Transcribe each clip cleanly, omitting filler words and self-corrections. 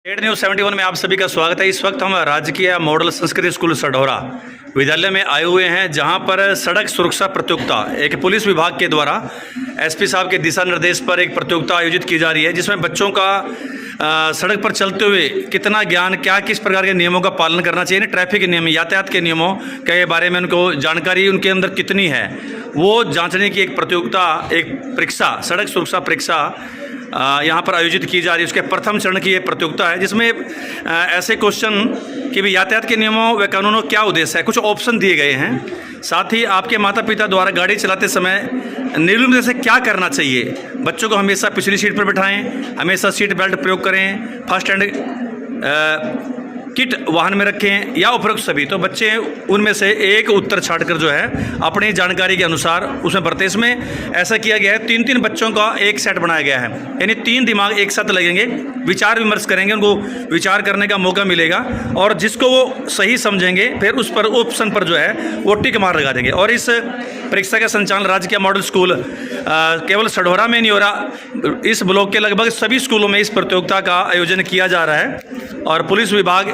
State news 71 में आप सभी का स्वागत है। इस वक्त हम राजकीय मॉडल संस्कृत स्कूल सढौरा विद्यालय में आए हुए हैं, जहां पर सड़क सुरक्षा प्रतियोगिता एक पुलिस विभाग के द्वारा एसपी साहब के दिशा निर्देश पर एक प्रतियोगिता आयोजित की जा रही है, जिसमें बच्चों का सड़क पर चलते हुए कितना ज्ञान, क्या किस प्रकार के नियमों का पालन करना चाहिए, ट्रैफिक नियम, यातायात के नियमों के बारे में उनको जानकारी उनके अंदर कितनी है, वो जांचने की एक प्रतियोगिता, एक परीक्षा, सड़क सुरक्षा परीक्षा यहाँ पर आयोजित की जा रही है। उसके प्रथम चरण की ये प्रतियोगिता है, जिसमें ऐसे क्वेश्चन कि भी यातायात के नियमों व कानूनों क्या उद्देश्य है, कुछ ऑप्शन दिए गए हैं। साथ ही आपके माता पिता द्वारा गाड़ी चलाते समय नियम से क्या करना चाहिए, बच्चों को हमेशा पिछली सीट पर बिठाएं, हमेशा सीट बेल्ट प्रयोग करें, फर्स्ट एड किट वाहन में रखें या उपरोक्त सभी। तो बच्चे उनमें से एक उत्तर छाटकर जो है अपनी जानकारी के अनुसार उसमें भरते। इसमें ऐसा किया गया है, 3-3 बच्चों का एक सेट बनाया गया है, यानी 3 दिमाग एक साथ लगेंगे, विचार विमर्श करेंगे, उनको विचार करने का मौका मिलेगा और जिसको वो सही समझेंगे फिर उस पर ऑप्शन पर जो है वो टिक मार लगा देंगे। और इस परीक्षा का संचालन राजकीय मॉडल स्कूल केवल सढौरा में नहीं हो रहा, इस ब्लॉक के लगभग सभी स्कूलों में इस प्रतियोगिता का आयोजन किया जा रहा है। और पुलिस विभाग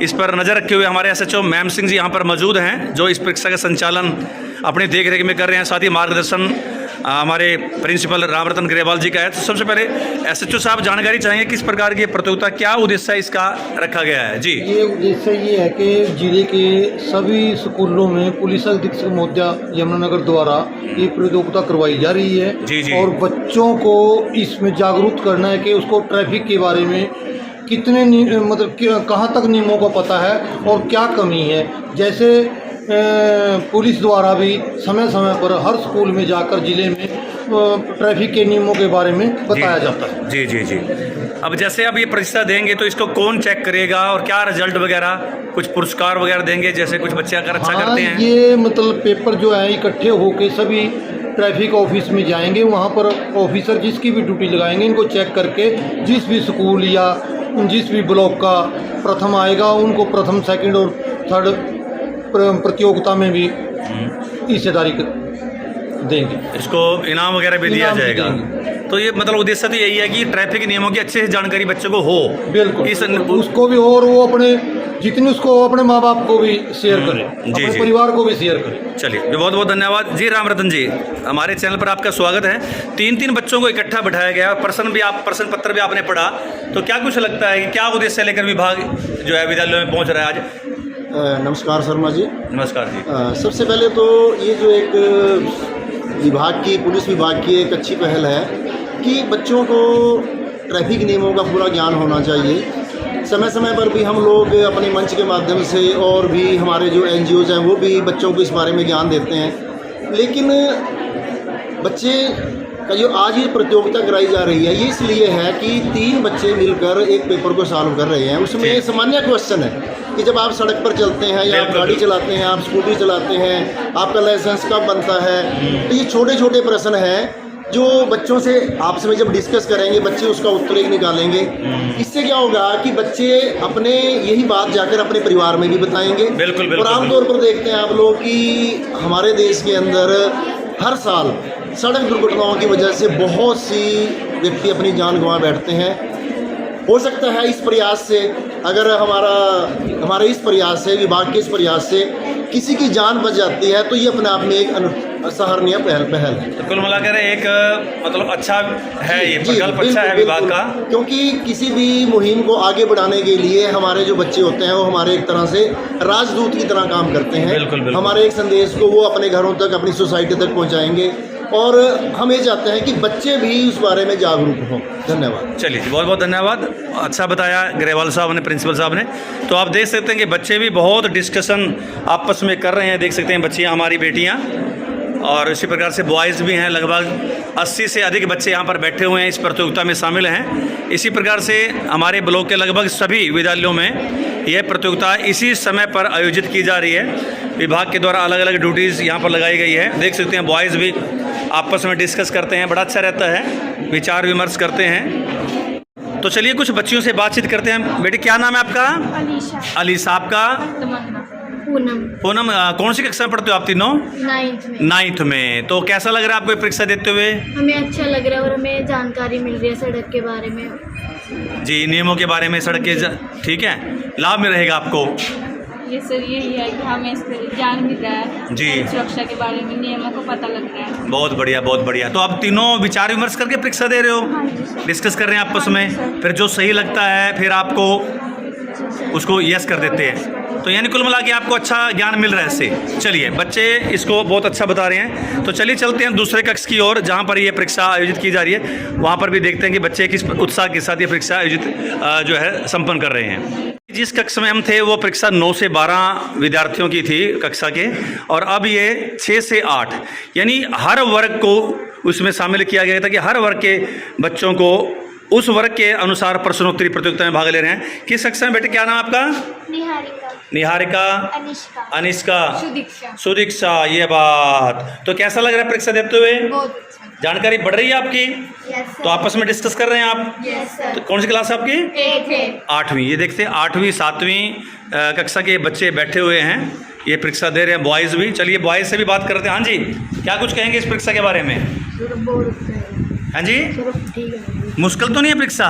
इस पर नज़र रखे हुए हमारे एसएचओ मैम सिंह जी यहाँ पर मौजूद हैं, जो इस परीक्षा का संचालन अपनी देखरेख में कर रहे हैं। साथ ही मार्गदर्शन हमारे प्रिंसिपल रामरतन ग्रेवाल जी का है। तो सबसे पहले एसएचओ साहब जानकारी चाहेंगे किस प्रकार की प्रतियोगिता, क्या उद्देश्य है इसका रखा गया है? जी, ये उद्देश्य ये है कि जिले के सभी स्कूलों में पुलिस अधीक्षक महोदय यमुनानगर द्वारा ये प्रतियोगिता करवाई जा रही है। जी। और बच्चों को इसमें जागरूक करना है कि उसको ट्रैफिक के बारे में कितने मतलब कहाँ तक नियमों का पता है और क्या कमी है। जैसे पुलिस द्वारा भी समय समय पर हर स्कूल में जाकर जिले में ट्रैफिक के नियमों के बारे में बताया जाता है। जी। अब जैसे आप ये परीक्षा देंगे तो इसको कौन चेक करेगा और क्या रिजल्ट वगैरह, कुछ पुरस्कार वगैरह देंगे, जैसे कुछ बच्चे अगर अच्छा करते हैं? ये मतलब पेपर जो है इकट्ठे होके सभी ट्रैफिक ऑफिस में जाएंगे, वहाँ पर ऑफिसर जिसकी भी ड्यूटी लगाएंगे, इनको चेक करके जिस भी स्कूल या जिस भी ब्लॉक का प्रथम आएगा उनको प्रथम, सेकंड और थर्ड प्रतियोगिता में भी हिस्सेदारी देंगे। इसको इनाम वगैरह भी दिया जाएगा। तो ये मतलब उद्देश्य तो यही है कि ट्रैफिक नियमों की अच्छे से जानकारी बच्चों को हो, बिल्कुल उसको भी हो और वो अपने जितनी उसको अपने माँ बाप को भी शेयर करें, अपने परिवार को भी शेयर करें। चलिए, बहुत बहुत धन्यवाद जी। रामरतन जी, हमारे चैनल पर आपका स्वागत है। 3-3 बच्चों को इकट्ठा बिठाया गया, प्रश्न पत्र भी आपने पढ़ा, तो क्या कुछ लगता है कि क्या उद्देश्य लेकर विभाग जो है विद्यालयों में पहुँच रहा है आज? नमस्कार शर्मा जी। नमस्कार जी। सबसे पहले तो ये जो एक विभाग की, पुलिस विभाग की एक अच्छी पहल है कि बच्चों को ट्रैफिक नियमों का पूरा ज्ञान होना चाहिए। समय समय पर भी हम लोग अपने मंच के माध्यम से और भी हमारे जो NGOs हैं वो भी बच्चों को इस बारे में ज्ञान देते हैं। लेकिन बच्चे का जो आज ये प्रतियोगिता कराई जा रही है ये इसलिए है कि 3 बच्चे मिलकर एक पेपर को सॉल्व कर रहे हैं। उसमें सामान्य क्वेश्चन है कि जब आप सड़क पर चलते हैं या आप गाड़ी चलाते हैं, आप स्कूटी चलाते हैं, आपका लाइसेंस कब बनता है, तो ये छोटे छोटे प्रश्न हैं जो बच्चों से आपस में जब डिस्कस करेंगे बच्चे उसका उत्तर एक निकालेंगे। इससे क्या होगा कि बच्चे अपने यही बात जाकर अपने परिवार में भी बताएंगे। बिल्कुल। और आमतौर पर देखते हैं आप लोग कि हमारे देश के अंदर हर साल सड़क दुर्घटनाओं की वजह से बहुत सी व्यक्ति अपनी जान गंवा बैठते हैं। हो सकता है इस प्रयास से, अगर हमारे इस प्रयास से, विभाग के इस प्रयास से किसी की जान बच जाती है तो ये अपने आप में एक सराहनीय पहल है। तो कुल मिलाकर एक मतलब अच्छा है, ये प्रकल्प अच्छा है विभाग का। क्योंकि किसी भी मुहिम को आगे बढ़ाने के लिए हमारे जो बच्चे होते हैं वो हमारे एक तरह से राजदूत की तरह काम करते हैं। बिल्कुल। हमारे एक संदेश को वो अपने घरों तक, अपनी सोसाइटी तक पहुँचाएंगे और हम ये चाहते हैं कि बच्चे भी उस बारे में जागरूक हों। धन्यवाद। चलिए, बहुत बहुत धन्यवाद। अच्छा बताया ग्रेवाल साहब ने, प्रिंसिपल साहब ने। तो आप देख सकते हैं कि बच्चे भी बहुत डिस्कशन आपस में कर रहे हैं। देख सकते हैं बच्चियाँ, हमारी बेटियाँ, और इसी प्रकार से बॉयज़ भी हैं। लगभग 80 से अधिक बच्चे यहाँ पर बैठे हुए हैं, इस प्रतियोगिता में शामिल हैं। इसी प्रकार से हमारे ब्लॉक के लगभग सभी विद्यालयों में यह प्रतियोगिता इसी समय पर आयोजित की जा रही है। विभाग के द्वारा अलग अलग ड्यूटीज़ यहाँ पर लगाई गई है। देख सकते हैं बॉयज़ भी आपस में डिस्कस करते हैं, बड़ा अच्छा रहता है, विचार विमर्श करते हैं। तो चलिए कुछ बच्चियों से बातचीत करते हैं। बेटी, क्या नाम है आपका? अलीशा। आपका? पूनम। कौन सी कक्षा में पढ़ते हो आप तीनों? 9th में। तो कैसा लग रहा है आपको परीक्षा देते हुए? हमें अच्छा लग रहा है और हमें जानकारी मिल रही है सड़क के बारे में। जी, नियमों के बारे में सड़क के ठीक है, लाभ में रहेगा आपको। ये सर यही है कि हमें इससे ज्ञान मिल रहा है जी। सुरक्षा के बारे में, नियमों को पता लग रहा है। बहुत बढ़िया, बहुत बढ़िया। तो आप तीनों विचार विमर्श करके परीक्षा दे रहे हो, हाँ जी सर। डिस्कस कर रहे हैं आपस में, फिर जो सही लगता है फिर आपको उसको यस कर देते हैं। तो यानी कुल मिला के आपको अच्छा ज्ञान मिल रहा है इससे। चलिए, बच्चे इसको बहुत अच्छा बता रहे हैं, तो चलिए चलते हैं दूसरे कक्ष की ओर जहाँ पर ये परीक्षा आयोजित की जा रही है। वहाँ पर भी देखते हैं कि बच्चे किस उत्साह के साथ ये परीक्षा आयोजित जो है संपन्न कर रहे हैं। जिस कक्षा में हम थे वो परीक्षा 9 से 12 विद्यार्थियों की थी कक्षा के, और अब ये 6 से 8 यानी हर वर्ग को उसमें शामिल किया गया था कि हर वर्ग के बच्चों को उस वर्ग के अनुसार प्रश्नोत्तरी प्रतियोगिता में भाग ले रहे हैं। किस कक्षा में बेटे, क्या नाम आपका? निहारिका, निहारिका, अनिष्का, अनिष्का, सुदीक्षा। सुदीक्षा। ये बात तो कैसा लग रहा है परीक्षा देते हुए? बहुत अच्छा। जानकारी बढ़ रही है आपकी? यस तो आपस में डिस्कस कर रहे हैं आप? यस तो कौन सी क्लास है आपकी? एक है 8वीं। ये देखते हैं 8वीं 7वीं कक्षा के बच्चे बैठे हुए हैं, ये परीक्षा दे रहे हैं, बॉयज़ भी। चलिए बॉयज़ से भी बात करते हैं। हाँ जी, क्या कुछ कहेंगे इस परीक्षा के बारे में? हाँ जी, मुश्किल तो नहीं है परीक्षा?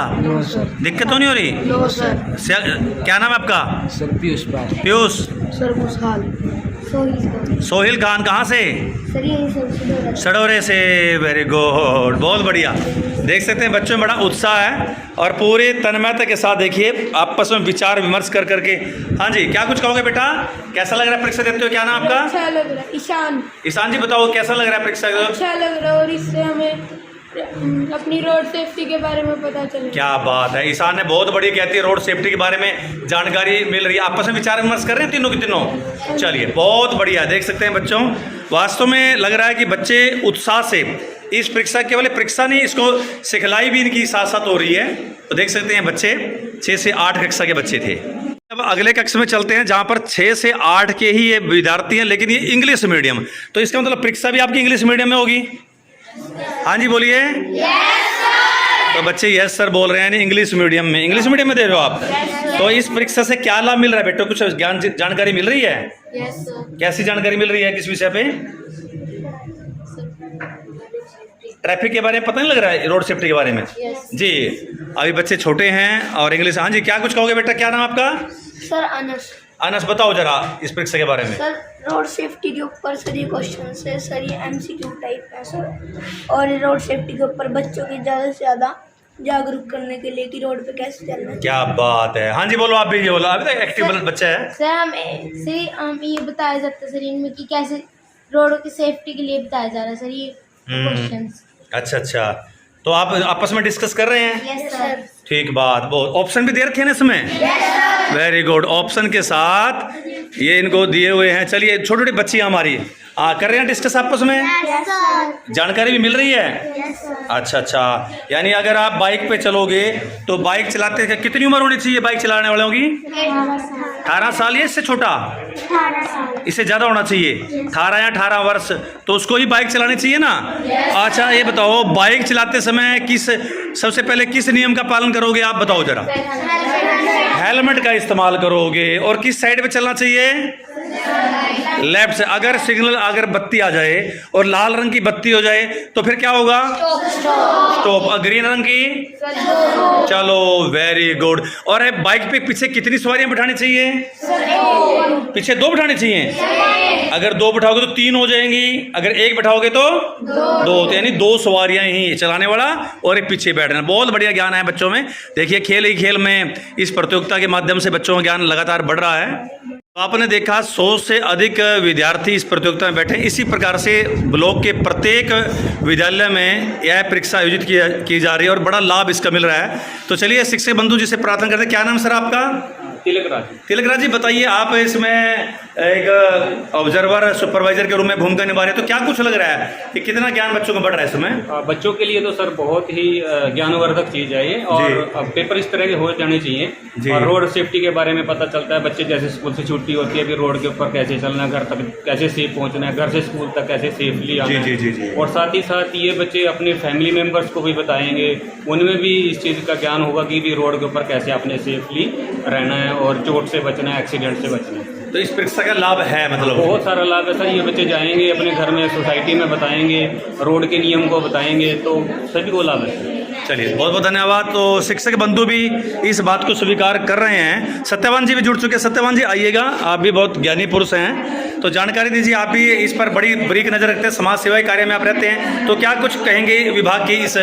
दिक्कत तो नहीं हो रही? No sir. क्या नाम है आपका? सर पीयूष पाल। पीयूष। सर खुशहाल। सोहिल खान। कहाँ से? सर यही सब सडोरे से। वेरी गुड, बहुत बढ़िया। देख सकते हैं बच्चों में बड़ा उत्साह है और पूरे तन्मयता के साथ देखिए आपस में विचार विमर्श कर करके। हाँ जी, क्या कुछ कहोगे बेटा? कैसा लग रहा है परीक्षा देते हो? क्या नाम आपका? अच्छा लग रहा है। ईशान। ईशान जी बताओ कैसा लग रहा है परीक्षा? अच्छा लग रहा है और इससे हमें अपनी रोड सेफ्टी के बारे में पता चले। क्या बात है, ईशान ने बहुत बढ़िया कहती है, रोड सेफ्टी के बारे में जानकारी मिल रही है। आपस में विचार विमर्श कर रहे हैं तीनों के तीनों। चलिए बहुत बढ़िया। देख सकते हैं बच्चों, वास्तव में लग रहा है कि बच्चे उत्साह से इस परीक्षा, केवल परीक्षा नहीं, इसको सिखलाई भी इनकी साथ साथ हो रही है। तो देख सकते हैं बच्चे 6 से 8 कक्षा के बच्चे थे। अब अगले कक्षा में चलते हैं जहाँ पर 6 से 8 के ही ये विद्यार्थी हैं, लेकिन ये इंग्लिश मीडियम। तो इसका मतलब परीक्षा भी आपकी इंग्लिश मीडियम में होगी? हाँ जी बोलिए। तो बच्चे यस सर बोल रहे हैं, इंग्लिश मीडियम में। इंग्लिश मीडियम में दे रहे हो आप? तो इस परीक्षा से क्या लाभ मिल रहा है बेटो? कुछ ज्ञान जानकारी मिल रही है? Yes sir. कैसी जानकारी मिल रही है, किस विषय पे? ट्रैफिक के बारे में पता नहीं लग रहा है, रोड सेफ्टी के बारे में? जी, अभी बच्चे छोटे हैं और इंग्लिश। हाँ जी, क्या कुछ कहोगे बेटा? क्या नाम आपका? सर अनस। अनस बताओ जरा इस परीक्षा के बारे में। सर रोड सेफ्टी के ऊपर सर ये क्वेश्चन है सर, ये MCQ टाइप है सर, और रोड सेफ्टी के ऊपर बच्चों की ज़्यादा से ज़्यादा जागरूक करने के लिए कि रोड पे कैसे चलना है। क्या बात है। हाँ जी बोलो, आप भी ये बोलो, अभी तक एक्टिव बच्चा है। सर हम ये बताया जाता है सर इनमें कि कैसे रोड की सेफ्टी के लिए बताया जा रहा है सर ये क्वेश्चंस। अच्छा अच्छा, तो आप आपस में डिस्कस कर रहे हैं? Yes sir. ठीक बात। बहुत ऑप्शन भी दे रखे हैं ना इसमें? Very good. ऑप्शन के साथ ये इनको दिए हुए हैं। चलिए, छोटी छोटी बच्ची हमारी कर रहे हैं डिस्कस आपस में, यस सर। जानकारी भी मिल रही है? Yes sir. अच्छा अच्छा, यानी अगर आप बाइक पे चलोगे तो बाइक चलाते कितनी उम्र होनी चाहिए बाइक चलाने वालों की? 18 साल या इससे छोटा? 18 साल। इससे ज़्यादा होना चाहिए, 18 या 18 वर्ष, तो उसको ही बाइक चलानी चाहिए ना? अच्छा ये बताओ, बाइक चलाते समय सबसे पहले किस नियम का पालन करोगे आप बताओ जरा? हेलमेट का इस्तेमाल करोगे। और किस साइड पे चलना चाहिए? लेफ्ट से। अगर सिग्नल, अगर बत्ती आ जाए और लाल रंग की बत्ती हो जाए तो फिर क्या होगा? स्टॉप। और ग्रीन रंग की? चलो, वेरी गुड। और बाइक पे पीछे कितनी सवारियां बिठानी चाहिए? पीछे 2 बिठानी चाहिए। अगर 2 बिठाओगे तो 3 हो जाएंगी, अगर 1 बिठाओगे तो 2, तो यानी 2 सवारियां ही, चलाने वाला और एक पीछे बैठना। बहुत बढ़िया ज्ञान है बच्चों में। देखिए, खेल ही खेल में इस प्रतियोगिता के माध्यम से बच्चों का ज्ञान लगातार बढ़ रहा है। आपने देखा 100 से अधिक विद्यार्थी इस प्रतियोगिता में बैठे। इसी प्रकार से ब्लॉक के प्रत्येक विद्यालय में यह परीक्षा आयोजित की जा रही है और बड़ा लाभ इसका मिल रहा है। तो चलिए शिक्षक बंधु जी से प्रार्थना करते हैं। क्या नाम सर आपका? तिलक राज जी, बताइए, आप इसमें एक ऑब्जर्वर सुपरवाइजर के रूप में भूमिका निभा रहे हैं, तो क्या कुछ लग रहा है कि कितना ज्ञान बच्चों को बढ़ रहा है इसमें? बच्चों के लिए तो सर बहुत ही ज्ञानवर्धक चीज है ये, और पेपर इस तरह के हो जाने चाहिए। और रोड सेफ्टी के बारे में पता चलता है, बच्चे जैसे स्कूल से छुट्टी होती है कि रोड के ऊपर कैसे चलना है, घर तक कैसे सेफ पहुंचना है, घर से स्कूल तक कैसे सेफली आना है। और साथ ही साथ ये बच्चे अपने फैमिली मेम्बर्स को भी बताएंगे, उनमें भी इस चीज़ का ज्ञान होगा कि भी रोड के ऊपर कैसे अपने सेफली रहना है और चोट से बचना है, एक्सीडेंट से बचना है। तो इस परीक्षा का लाभ है, मतलब बहुत सारा लाभ है सर। ये बच्चे जाएंगे अपने घर में, सोसाइटी में बताएंगे, रोड के नियम को बताएंगे, तो सभी को लाभ है। चलिए, बहुत बहुत धन्यवाद। तो शिक्षक बंधु भी इस बात को स्वीकार कर रहे हैं। सत्यवान जी भी जुड़ चुके हैं। सत्यवान जी आइएगा, आप भी बहुत ज्ञानी पुरुष हैं, तो जानकारी दीजिए। आप भी इस पर बड़ी बारीक नज़र रखते हैं, समाज सेवा कार्य में आप रहते हैं, तो क्या कुछ कहेंगे विभाग की इस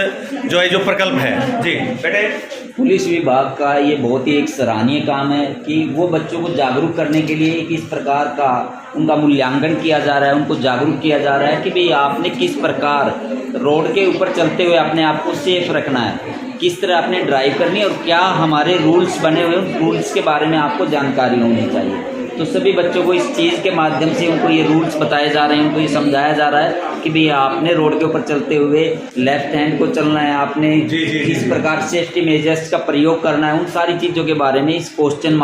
जो प्रकल्प है? जी बेटे। पुलिस विभाग का ये बहुत ही एक सराहनीय काम है कि वो बच्चों को जागरूक करने के लिए किस प्रकार का उनका मूल्यांकन किया जा रहा है, उनको जागरूक किया जा रहा है कि भाई आपने किस प्रकार रोड के ऊपर चलते हुए अपने आप को सेफ रखना है, किस तरह आपने ड्राइव करनी है और क्या हमारे रूल्स बने हुए हैं, रूल्स के बारे में आपको जानकारी होनी चाहिए। तो सभी बच्चों को इस चीज़ के माध्यम से उनको ये रूल्स बताए जा रहे हैं, उनको ये समझाया जा रहा है कि भैया आपने रोड के ऊपर चलते हुए लेफ्ट हैंड को चलना है, आपने किस प्रकार सेफ्टी मेजर्स का प्रयोग करना है, उन सारी चीज़ों के बारे में इस क्वेश्चन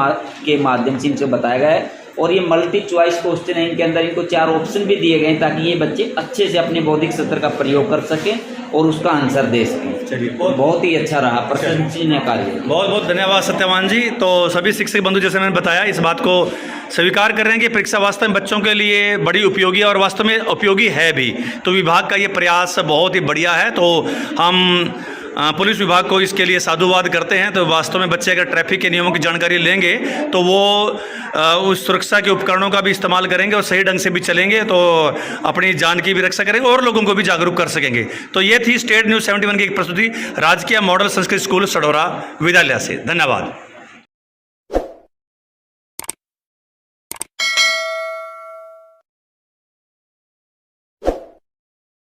के माध्यम से इनसे बताया गया है। और ये मल्टी चॉइस क्वेश्चन है, इनके अंदर इनको 4 ऑप्शन भी दिए गए ताकि ये बच्चे अच्छे से अपने बौद्धिक सत्र का प्रयोग कर सकें और उसका आंसर दे सकें। चलिए, बहुत ही अच्छा रहा, प्रशंसनीय कार्य। बहुत बहुत धन्यवाद सत्यवान जी। तो सभी शिक्षक बंधु जैसे मैंने बताया इस बात को स्वीकार कर रहे हैं कि परीक्षा वास्तव में बच्चों के लिए बड़ी उपयोगी है और वास्तव में उपयोगी है भी। तो विभाग का ये प्रयास बहुत ही बढ़िया है। तो हम पुलिस विभाग को इसके लिए साधुवाद करते हैं। तो वास्तव में बच्चे अगर ट्रैफिक के नियमों की जानकारी लेंगे तो वो उस सुरक्षा के उपकरणों का भी इस्तेमाल करेंगे और सही ढंग से भी चलेंगे, तो अपनी जान की भी रक्षा करेंगे और लोगों को भी जागरूक कर सकेंगे। तो ये थी स्टेट न्यूज़ 71 की एक प्रस्तुति राजकीय मॉडल संस्कृत स्कूल सढौरा विद्यालय से। धन्यवाद।